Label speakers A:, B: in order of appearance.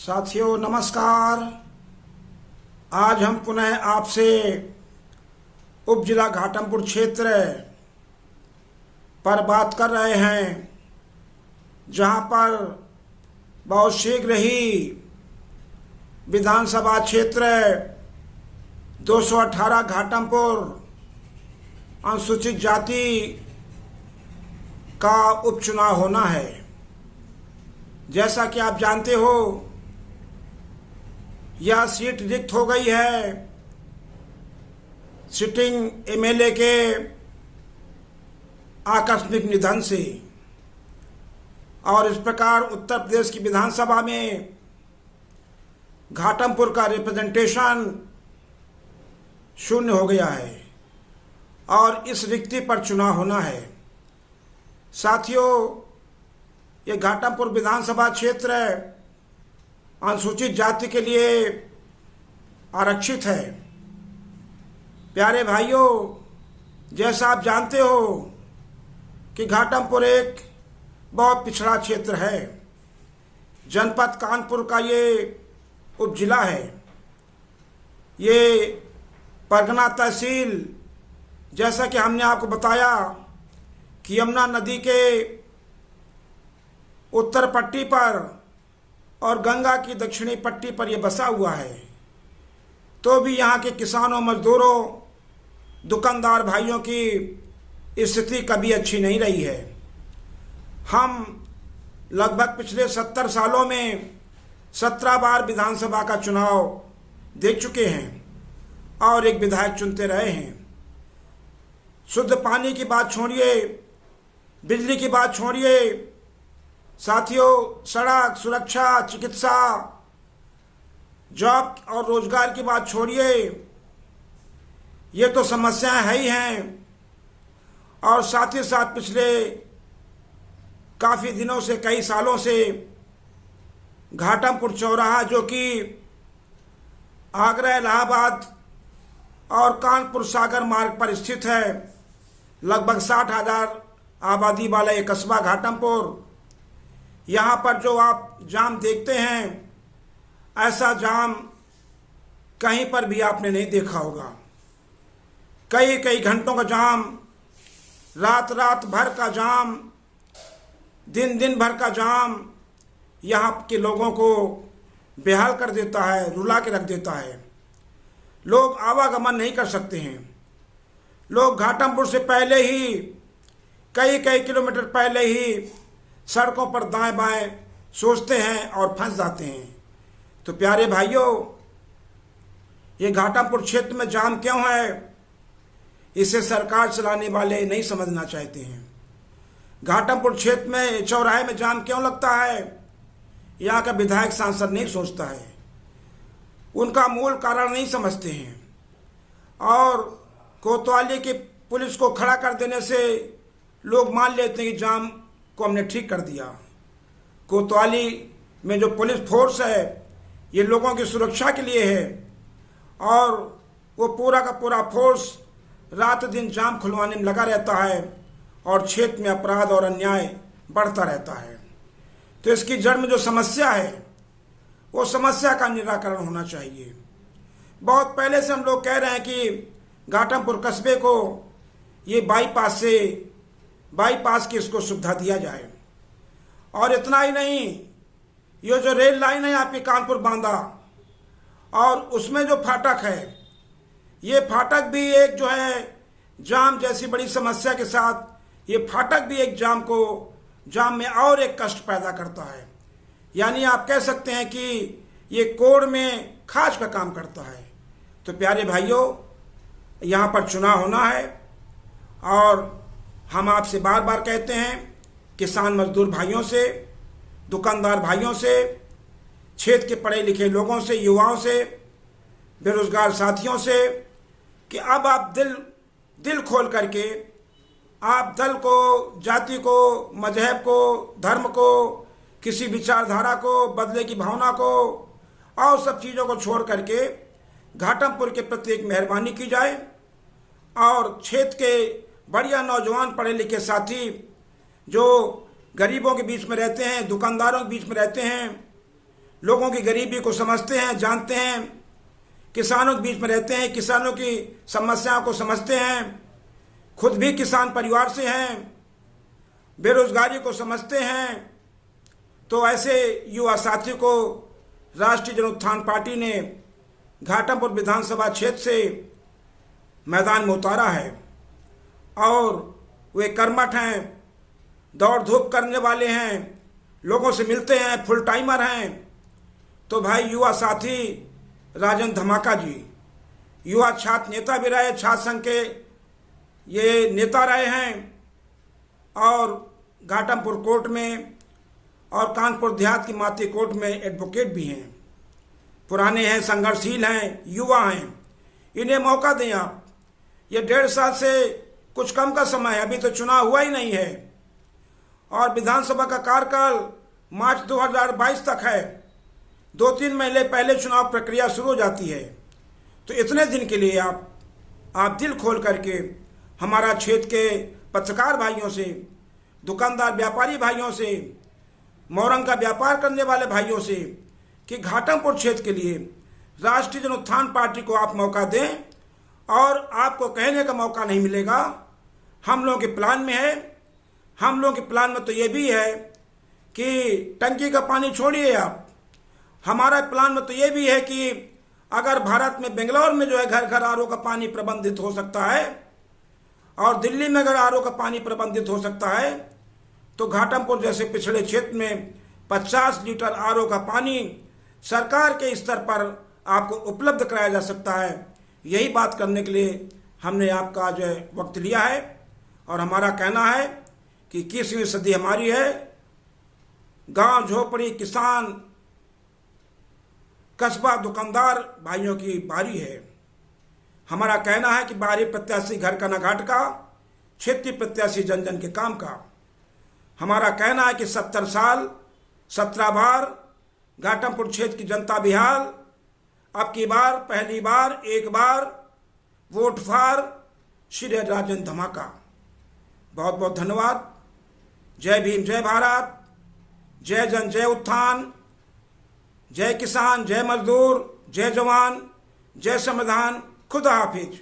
A: साथियों नमस्कार। आज हम पुनः आपसे उप जिला घाटमपुर क्षेत्र पर बात कर रहे हैं, जहां पर बहुत शीघ्र ही विधानसभा क्षेत्र 218 घाटमपुर अनुसूचित जाति का उपचुनाव होना है। जैसा कि आप जानते हो, यह सीट रिक्त हो गई है सिटिंग एमएलए के आकस्मिक निधन से, और इस प्रकार उत्तर प्रदेश की विधानसभा में घाटमपुर का रिप्रेजेंटेशन शून्य हो गया है और इस रिक्ति पर चुनाव होना है। साथियों, ये घाटमपुर विधानसभा क्षेत्र अनुसूचित जाति के लिए आरक्षित है। प्यारे भाइयों, जैसा आप जानते हो कि घाटमपुर एक बहुत पिछड़ा क्षेत्र है। जनपद कानपुर का ये उपजिला है। ये परगना तहसील, जैसा कि हमने आपको बताया कि यमुना नदी के उत्तर पट्टी पर और गंगा की दक्षिणी पट्टी पर यह बसा हुआ है। तो भी यहाँ के किसानों, मजदूरों, दुकानदार भाइयों की स्थिति कभी अच्छी नहीं रही है। हम लगभग पिछले 70 सालों में 17 बार विधानसभा का चुनाव देख चुके हैं और एक विधायक चुनते रहे हैं। शुद्ध पानी की बात छोड़िए, बिजली की बात छोड़िए, साथियों, सड़क सुरक्षा, चिकित्सा, जॉब और रोजगार की बात छोड़िए, ये तो समस्याएं है ही हैं। और साथ ही साथ पिछले काफ़ी दिनों से, कई सालों से घाटमपुर चौराहा, जो कि आगरा, इलाहाबाद और कानपुर सागर मार्ग पर स्थित है, लगभग 60,000 आबादी वाला एक कस्बा घाटमपुर, यहाँ पर जो आप जाम देखते हैं, ऐसा जाम कहीं पर भी आपने नहीं देखा होगा। कई कई घंटों का जाम, रात रात भर का जाम, दिन दिन भर का जाम यहाँ के लोगों को बेहाल कर देता है, रुला के रख देता है। लोग आवागमन नहीं कर सकते हैं। लोग घाटमपुर से पहले ही, कई कई किलोमीटर पहले ही सड़कों पर दाएं बाएं सोचते हैं और फंस जाते हैं। तो प्यारे भाइयों, ये घाटमपुर क्षेत्र में जाम क्यों है, इसे सरकार चलाने वाले नहीं समझना चाहते हैं। घाटमपुर क्षेत्र में चौराहे में जाम क्यों लगता है, यहाँ का विधायक सांसद नहीं सोचता है। उनका मूल कारण नहीं समझते हैं और कोतवाली की पुलिस को खड़ा कर देने से लोग मान लेते हैं कि जाम को हमने ठीक कर दिया। कोतवाली में जो पुलिस फोर्स है, ये लोगों की सुरक्षा के लिए है और वो पूरा का पूरा फोर्स रात दिन जाम खुलवाने में लगा रहता है और क्षेत्र में अपराध और अन्याय बढ़ता रहता है। तो इसकी जड़ में जो समस्या है, वो समस्या का निराकरण होना चाहिए। बहुत पहले से हम लोग कह रहे हैं कि घाटमपुर कस्बे को ये बाईपास की इसको सुविधा दिया जाए। और इतना ही नहीं, ये जो रेल लाइन है आपकी कानपुर बांदा, और उसमें जो फाटक है, ये फाटक भी एक जो है जाम जैसी बड़ी समस्या के साथ, ये फाटक भी एक जाम में और एक कष्ट पैदा करता है। यानी आप कह सकते हैं कि ये कोड़ में खाज का काम करता है। तो प्यारे भाइयों, यहाँ पर चुनाव होना है और हम आपसे बार बार कहते हैं, किसान मजदूर भाइयों से, दुकानदार भाइयों से, क्षेत्र के पढ़े लिखे लोगों से, युवाओं से, बेरोजगार साथियों से, कि अब आप दिल खोल करके आप दल को, जाति को, मजहब को, धर्म को, किसी विचारधारा को, बदले की भावना को और सब चीज़ों को छोड़ करके घाटमपुर के प्रति एक मेहरबानी की जाए और क्षेत्र के बढ़िया नौजवान पढ़े लिखे साथी जो गरीबों के बीच में रहते हैं, दुकानदारों के बीच में रहते हैं, लोगों की गरीबी को समझते हैं, जानते हैं, किसानों के बीच में रहते हैं, किसानों की समस्याओं को समझते हैं, खुद भी किसान परिवार से हैं, बेरोजगारी को समझते हैं। तो ऐसे युवा साथी को राष्ट्रीय जनउत्थान पार्टी ने घाटमपुर विधानसभा क्षेत्र से मैदान में उतारा है और वे कर्मठ हैं, दौड़ धूप करने वाले हैं, लोगों से मिलते हैं, फुल टाइमर हैं। तो भाई युवा साथी राजेंद्र धमाका जी युवा छात्र नेता भी रहे, छात्र संघ के ये नेता रहे हैं और घाटमपुर कोर्ट में और कानपुर देहात की माती कोर्ट में एडवोकेट भी हैं, पुराने हैं, संघर्षशील हैं, युवा हैं। इन्हें मौका दें आप। ये 1.5 साल से कुछ कम का समय है, अभी तो चुनाव हुआ ही नहीं है और विधानसभा का कार्यकाल मार्च 2022 तक है। 2-3 महीने पहले चुनाव प्रक्रिया शुरू हो जाती है। तो इतने दिन के लिए आप दिल खोल करके हमारा क्षेत्र के पत्रकार भाइयों से, दुकानदार व्यापारी भाइयों से, मोरंग का व्यापार करने वाले भाइयों से कि घाटमपुर क्षेत्र के लिए राष्ट्रीय जनउत्थान पार्टी को आप मौका दें और आपको कहने का मौका नहीं मिलेगा। हम लोगों के प्लान में है, हम लोगों के प्लान में तो ये भी है कि टंकी का पानी छोड़िए आप, हमारा प्लान में तो ये भी है कि अगर भारत में बेंगलोर में जो है घर घर आरओ का पानी प्रबंधित हो सकता है और दिल्ली में अगर आरओ का पानी प्रबंधित हो सकता है तो घाटमपुर जैसे पिछड़े क्षेत्र में 50 लीटर आरओ का पानी सरकार के स्तर पर आपको उपलब्ध कराया जा सकता है। यही बात करने के लिए हमने आपका जो है वक्त लिया है और हमारा कहना है कि 21वीं सदी हमारी है। गांव झोपड़ी किसान कस्बा दुकानदार भाइयों की बारी है। हमारा कहना है कि बाहरी प्रत्याशी घर का न घाट का, क्षेत्रीय प्रत्याशी जन जन के काम का। हमारा कहना है कि 70 साल 17 बार घाटमपुर क्षेत्र की जनता बिहार, अब की बार पहली बार एक बार वोट फॉर श्री राजेंद्र धमाका। बहुत बहुत धन्यवाद। जय भीम, जय भारत, जय जन, जय उत्थान, जय किसान, जय मजदूर, जय जवान, जय संविधान। खुदा हाफिज।